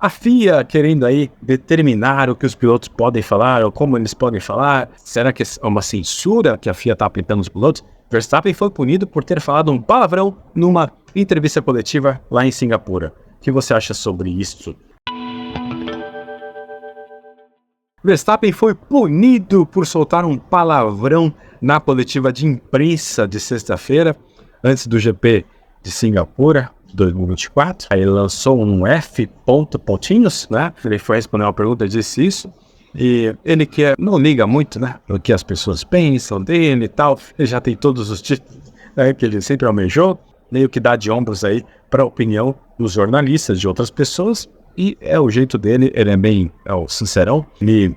A FIA querendo aí determinar o que os pilotos podem falar ou como eles podem falar. Será que é uma censura que a FIA está aplicando nos pilotos? Verstappen foi punido por ter falado um palavrão numa entrevista coletiva lá em Singapura. O que você acha sobre isso? Verstappen foi punido por soltar um palavrão na coletiva de imprensa de sexta-feira, antes do GP de Singapura 2024. Aí ele lançou um F pontinhos, né? Ele foi responder uma pergunta e disse isso. E ele não liga muito, né? O que as pessoas pensam dele e tal. Ele já tem todos os títulos, né, que ele sempre almejou. Meio que dá de ombros aí para a opinião dos jornalistas, de outras pessoas. E é o jeito dele, ele é o sincerão. Ele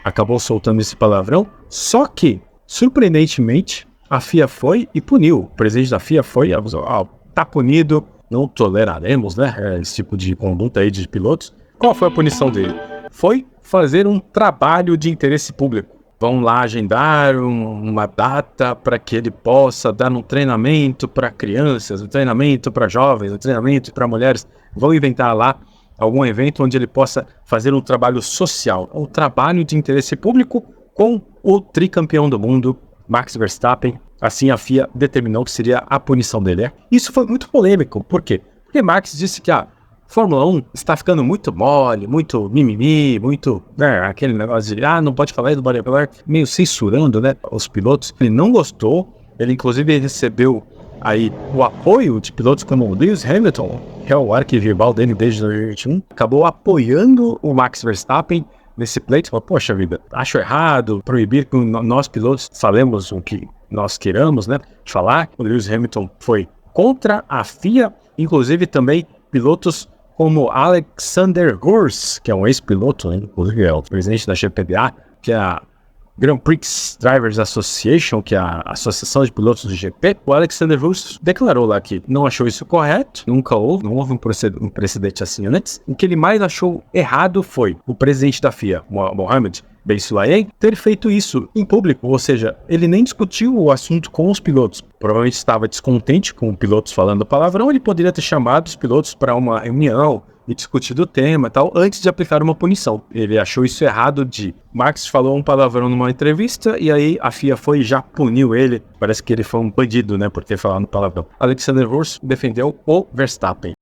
acabou soltando esse palavrão. Só que, surpreendentemente, a FIA foi e puniu. O presidente da FIA foi e avisou, tá punido, não toleraremos, né, esse tipo de conduta aí de pilotos. Qual foi a punição dele? Foi fazer um trabalho de interesse público. Vão lá agendar uma data para que ele possa dar um treinamento para crianças, um treinamento para jovens, um treinamento para mulheres. Vão inventar lá algum evento onde ele possa fazer um trabalho social, um trabalho de interesse público com o tricampeão do mundo, Max Verstappen. Assim a FIA determinou que seria a punição dele. Isso foi muito polêmico. Por quê? Porque Max disse que a Fórmula 1 está ficando muito mole, muito mimimi, muito, né, aquele negócio de, não pode falar, não pode falar, meio censurando, né, os pilotos. Ele não gostou, ele inclusive recebeu aí o apoio de pilotos como o Lewis Hamilton, que é o arquirrival dele desde 2021, acabou apoiando o Max Verstappen nesse pleito. Falou, poxa vida, acho errado proibir que nós pilotos falemos o que nós queiramos, né, falar. O Lewis Hamilton foi contra a FIA, inclusive também pilotos como Alexander Gurs, que é um ex-piloto, né, inclusive é o presidente da GPDA, que é a Grand Prix Drivers Association, que é a associação de pilotos do GP. O Alexander Gurs declarou lá que não achou isso correto, não houve um precedente assim antes. O que ele mais achou errado foi o presidente da FIA, Mohammed Ben Sulayem, ter feito isso em público, ou seja, ele nem discutiu o assunto com os pilotos. Provavelmente estava descontente com os pilotos falando palavrão, ele poderia ter chamado os pilotos para uma reunião e discutido o tema e tal, antes de aplicar uma punição. Ele achou isso errado Max falou um palavrão numa entrevista e aí a FIA foi e já puniu ele. Parece que ele foi um bandido, né, por ter falado palavrão. Alexander Gurs defendeu o Verstappen.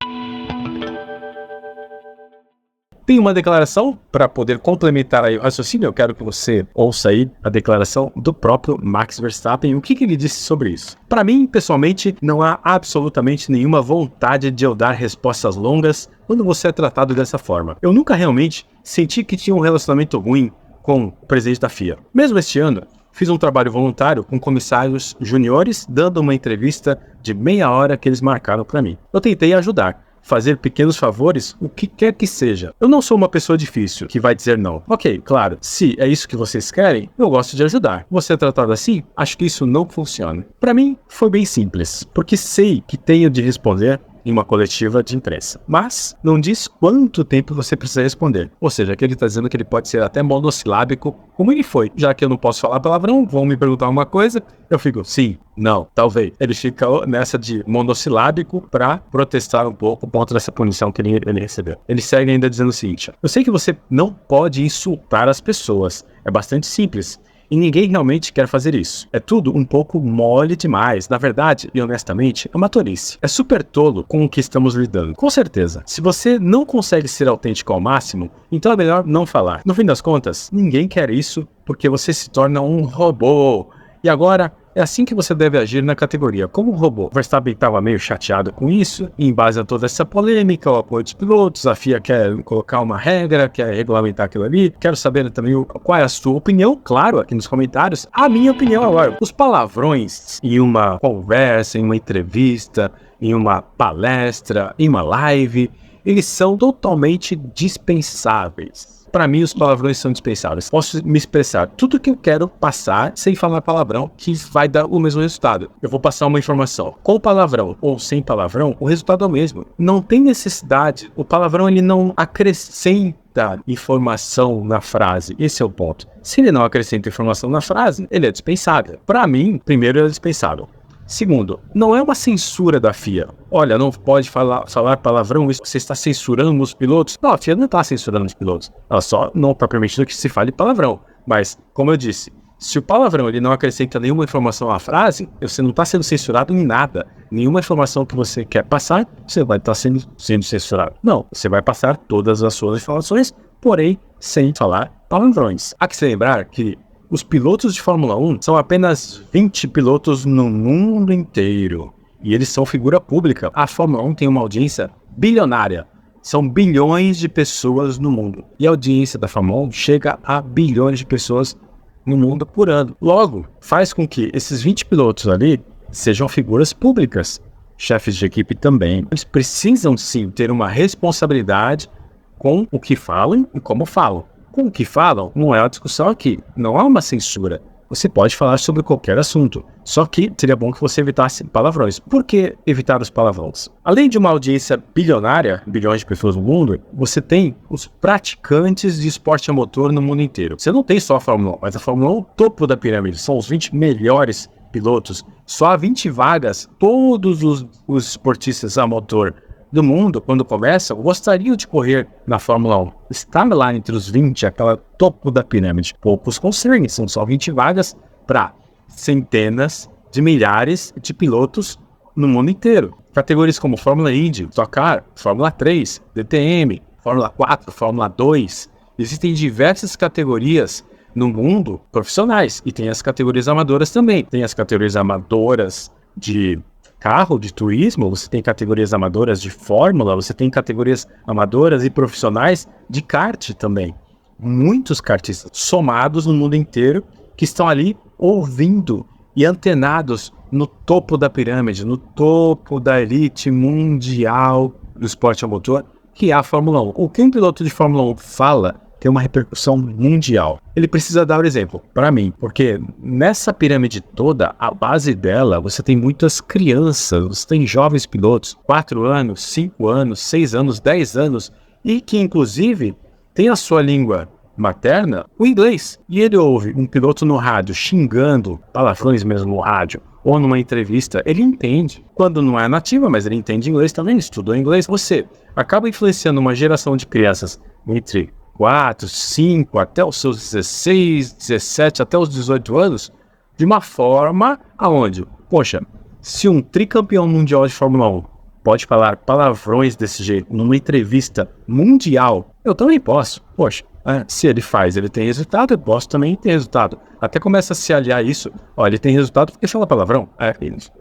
Tem uma declaração para poder complementar aí o raciocínio. Eu quero que você ouça aí a declaração do próprio Max Verstappen. O que ele disse sobre isso? Para mim, pessoalmente, não há absolutamente nenhuma vontade de eu dar respostas longas quando você é tratado dessa forma. Eu nunca realmente senti que tinha um relacionamento ruim com o presidente da FIA. Mesmo este ano, fiz um trabalho voluntário com comissários juniores, dando uma entrevista de meia hora que eles marcaram para mim. Eu tentei ajudar, fazer pequenos favores, o que quer que seja. Eu não sou uma pessoa difícil que vai dizer não. Ok, claro, se é isso que vocês querem, eu gosto de ajudar. Você é tratado assim? Acho que isso não funciona. Para mim, foi bem simples, porque sei que tenho de responder em uma coletiva de imprensa. Mas não diz quanto tempo você precisa responder. Ou seja, aqui ele está dizendo que ele pode ser até monossilábico, como ele foi. Já que eu não posso falar palavrão, vão me perguntar uma coisa, eu fico sim, não, talvez. Ele fica nessa de monossilábico para protestar um pouco contra essa punição que ele recebeu. Ele segue ainda dizendo o seguinte: eu sei que você não pode insultar as pessoas. É bastante simples. E ninguém realmente quer fazer isso. É tudo um pouco mole demais. Na verdade, e honestamente, é uma tolice. É super tolo com o que estamos lidando. Com certeza, se você não consegue ser autêntico ao máximo, então é melhor não falar. No fim das contas, ninguém quer isso porque você se torna um robô. E agora, é assim que você deve agir na categoria, como um robô. Verstappen estava meio chateado com isso, e em base a toda essa polêmica, o apoio dos pilotos, a FIA quer colocar uma regra, quer regulamentar aquilo ali. Quero saber também qual é a sua opinião, claro, aqui nos comentários. A minha opinião agora. Os palavrões em uma conversa, em uma entrevista, em uma palestra, em uma live, eles são totalmente dispensáveis. Para mim, os palavrões são dispensáveis. Posso me expressar tudo que eu quero passar sem falar palavrão, que vai dar o mesmo resultado. Eu vou passar uma informação com palavrão ou sem palavrão, o resultado é o mesmo. Não tem necessidade. O palavrão, ele não acrescenta informação na frase. Esse é o ponto. Se ele não acrescenta informação na frase, ele é dispensável. Para mim, primeiro, ele é dispensável. Segundo, não é uma censura da FIA. Olha, não pode falar palavrão, você está censurando os pilotos. Não, a FIA não está censurando os pilotos. Ela só não está permitindo que se fale palavrão. Mas, como eu disse, se o palavrão ele não acrescenta nenhuma informação à frase, você não está sendo censurado em nada. Nenhuma informação que você quer passar, você vai estar sendo censurado. Não, você vai passar todas as suas informações, porém sem falar palavrões. Há que se lembrar que os pilotos de Fórmula 1 são apenas 20 pilotos no mundo inteiro. E eles são figura pública. A Fórmula 1 tem uma audiência bilionária. São bilhões de pessoas no mundo. E a audiência da Fórmula 1 chega a bilhões de pessoas no mundo por ano. Logo, faz com que esses 20 pilotos ali sejam figuras públicas. Chefes de equipe também. Eles precisam sim ter uma responsabilidade com o que falam e como falam. Com o que falam, não é uma discussão aqui, não há uma censura. Você pode falar sobre qualquer assunto, só que seria bom que você evitasse palavrões. Por que evitar os palavrões? Além de uma audiência bilionária, bilhões de pessoas no mundo, você tem os praticantes de esporte a motor no mundo inteiro. Você não tem só a Fórmula 1, mas a Fórmula 1 é o topo da pirâmide, são os 20 melhores pilotos. Só há 20 vagas, todos os esportistas a motor do mundo, quando começam, gostariam de correr na Fórmula 1. Estar lá entre os 20, aquela topo da pirâmide, poucos conseguem, são só 20 vagas para centenas de milhares de pilotos no mundo inteiro. Categorias como Fórmula Indy, Stock Car, Fórmula 3, DTM, Fórmula 4, Fórmula 2, existem diversas categorias no mundo profissionais e tem as categorias amadoras também. Tem as categorias amadoras de carro, de turismo, você tem categorias amadoras de fórmula, você tem categorias amadoras e profissionais de kart também. Muitos kartistas somados no mundo inteiro que estão ali ouvindo e antenados no topo da pirâmide, no topo da elite mundial do esporte a motor, que é a Fórmula 1. O que um piloto de Fórmula 1 fala tem uma repercussão mundial. Ele precisa dar o exemplo, para mim, porque nessa pirâmide toda, a base dela, você tem muitas crianças, você tem jovens pilotos, 4 anos, 5 anos, 6 anos, 10 anos, e que inclusive tem a sua língua materna, o inglês. E ele ouve um piloto no rádio xingando, palavrões mesmo no rádio, ou numa entrevista, ele entende. Quando não é nativa, mas ele entende inglês também, ele estudou inglês. Você acaba influenciando uma geração de crianças entre 4, 5, até os seus 16, 17, até os 18 anos, de uma forma aonde, poxa, se um tricampeão mundial de Fórmula 1 pode falar palavrões desse jeito numa entrevista mundial, eu também posso. Poxa, se ele faz, ele tem resultado, eu posso também ter resultado. Até começa a se aliar isso. Ó, ele tem resultado porque fala palavrão.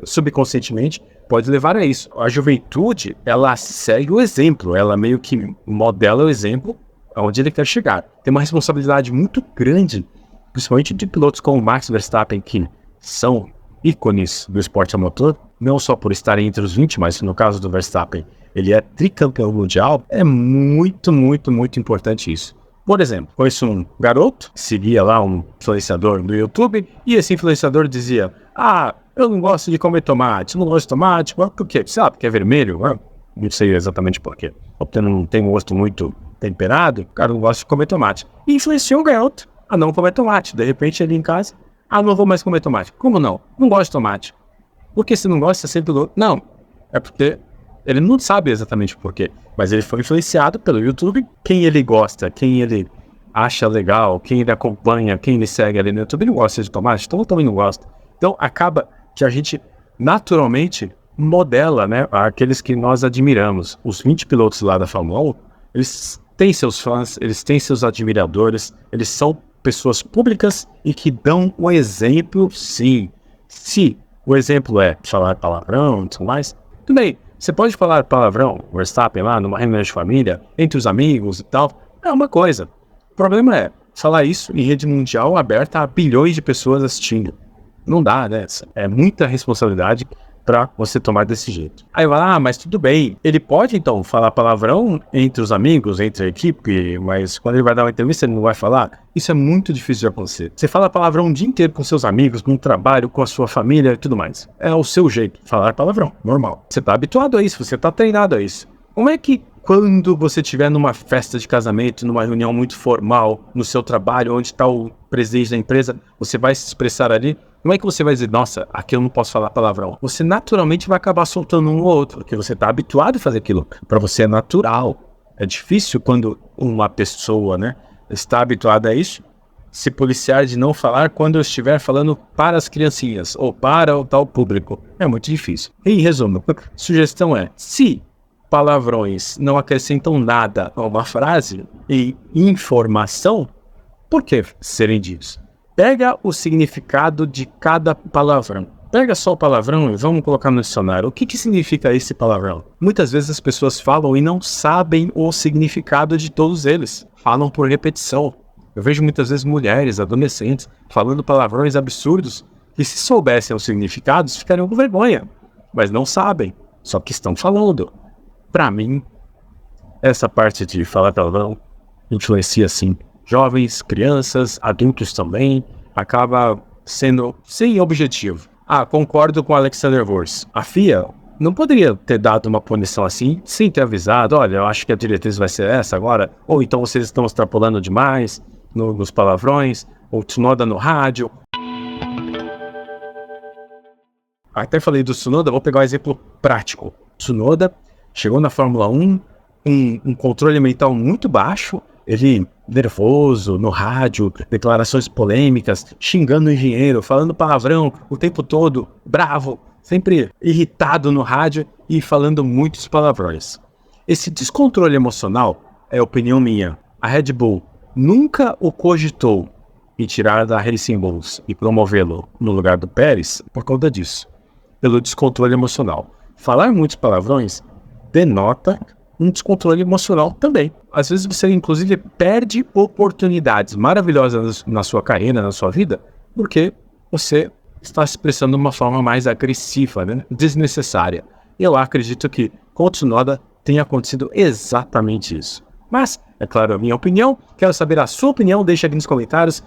Subconscientemente pode levar a isso. A juventude, ela segue o exemplo, ela meio que modela o exemplo aonde ele quer chegar. Tem uma responsabilidade muito grande, principalmente de pilotos como Max Verstappen, que são ícones do esporte a motor, não só por estarem entre os 20, mas no caso do Verstappen, ele é tricampeão mundial. É muito, muito, muito importante isso. Por exemplo, conheço um garoto, seguia lá um influenciador no YouTube, e esse influenciador dizia: eu não gosto de comer tomate, não gosto de tomate, por quê? Sei lá, porque é vermelho? Não sei exatamente por quê. Porque não tem um gosto muito temperado, o cara não gosta de comer tomate. E influenciou o garoto a não comer tomate. De repente, ele em casa, não vou mais comer tomate. Como não? Não gosto de tomate. Por que você não gosta? Você sempre gosta? Não, é porque ele não sabe exatamente por quê. Mas ele foi influenciado pelo YouTube. Quem ele gosta, quem ele acha legal, quem ele acompanha, quem ele segue ali no YouTube, ele não gosta de tomate, então eu também não gosto. Então, acaba que a gente naturalmente modela, né, aqueles que nós admiramos. Os 20 pilotos lá da Fórmula 1, eles têm seus fãs, eles têm seus admiradores, eles são pessoas públicas e que dão um exemplo, sim. Se o exemplo é falar palavrão e tudo mais, tudo bem, você pode falar palavrão, Verstappen lá, numa reunião de família, entre os amigos e tal, é uma coisa. O problema é falar isso em rede mundial aberta a bilhões de pessoas assistindo. Não dá, né? É muita responsabilidade para você tomar desse jeito. Aí vai mas tudo bem. Ele pode, então, falar palavrão entre os amigos, entre a equipe, mas quando ele vai dar uma entrevista, ele não vai falar? Isso é muito difícil de acontecer. Você fala palavrão o dia inteiro com seus amigos, no trabalho, com a sua família e tudo mais. É o seu jeito, falar palavrão, normal. Você tá habituado a isso, você tá treinado a isso. Como é que quando você estiver numa festa de casamento, numa reunião muito formal, no seu trabalho, onde está o presidente da empresa, você vai se expressar ali Não é que você vai dizer, nossa, aqui eu não posso falar palavrão. Você naturalmente vai acabar soltando um ou outro, porque você está habituado a fazer aquilo. Para você é natural. É difícil quando uma pessoa, né, está habituada a isso, se policiar de não falar quando eu estiver falando para as criancinhas ou para o tal público. É muito difícil. Em resumo, a sugestão é, se palavrões não acrescentam nada a uma frase e informação, por que serem ditos? Pega o significado de cada palavrão. Pega só o palavrão e vamos colocar no dicionário. O que significa esse palavrão? Muitas vezes as pessoas falam e não sabem o significado de todos eles. Falam por repetição. Eu vejo muitas vezes mulheres, adolescentes, falando palavrões absurdos que, se soubessem os significados, ficariam com vergonha. Mas não sabem, só que estão falando. Para mim, essa parte de falar palavrão influencia sim jovens, crianças, adultos também, acaba sendo sem objetivo. Concordo com Alexander Wurz. A FIA não poderia ter dado uma punição assim, sem ter avisado, olha, eu acho que a diretriz vai ser essa agora, ou então vocês estão extrapolando demais nos palavrões, ou Tsunoda no rádio. Até falei do Tsunoda, vou pegar um exemplo prático. Tsunoda chegou na Fórmula 1, um controle mental muito baixo, ele nervoso, no rádio, declarações polêmicas, xingando o engenheiro, falando palavrão o tempo todo, bravo, sempre irritado no rádio e falando muitos palavrões. Esse descontrole emocional é opinião minha. A Red Bull nunca o cogitou em tirar da Racing Bulls e promovê-lo no lugar do Pérez por conta disso, pelo descontrole emocional. Falar muitos palavrões denota um descontrole emocional também. Às vezes você, inclusive, perde oportunidades maravilhosas na sua carreira, na sua vida, porque você está se expressando de uma forma mais agressiva, né? Desnecessária. Eu acredito que com o Tsunoda tenha acontecido exatamente isso. Mas, é claro, a minha opinião. Quero saber a sua opinião, deixa aqui nos comentários.